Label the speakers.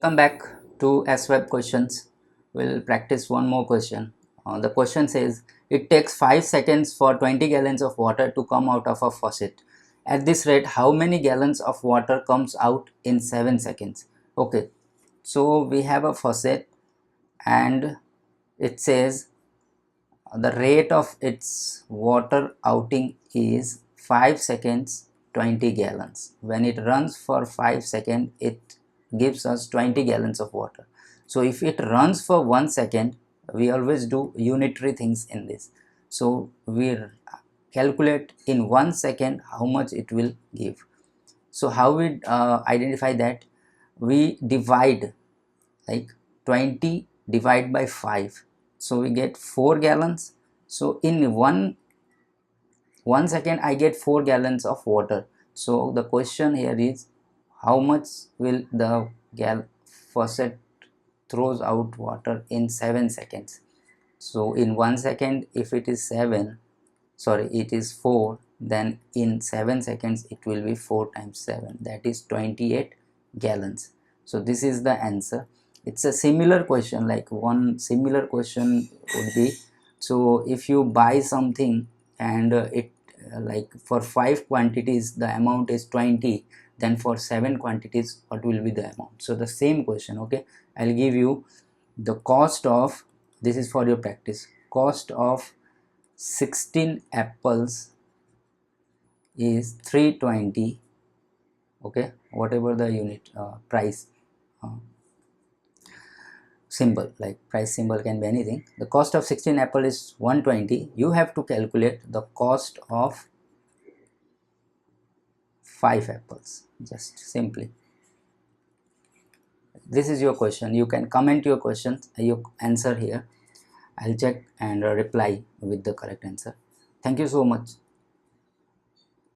Speaker 1: Come back to ASVAB questions. We'll practice one more question. The question says, it takes 5 seconds for 20 gallons of water to come out of a faucet. At this rate, how many gallons of water comes out in 7 seconds? Okay, so we have a faucet and it says the rate of its water outing is 5 seconds 20 gallons. When it runs for 5 seconds, it gives us 20 gallons of water. So if it runs for 1 second, we always do unitary things in this. So we calculate in 1 second how much it will give. So how we identify that? We divide, like 20 divide by 5, so we get 4 gallons. So in 1 second I get 4 gallons of water. So the question here is, how much will the faucet throws out water in 7 seconds? So in 1 second, if it is 4, then in 7 seconds it will be 4 times 7, that is 28 gallons. So this is the answer. It's a similar question, like one similar question would be, so if you buy something and it like for 5 quantities the amount is 20, then for 7 quantities what will be the amount? So the same question. Okay, I'll give you the cost of, this is for your practice, cost of 16 apples is 320. Okay, whatever the unit price symbol, like price symbol can be anything. The cost of 16 apple is 120. You have to calculate the cost of 5 apples, just simply. This is your question. You can comment your questions, your answer here. I'll check and reply with the correct answer. Thank you so much.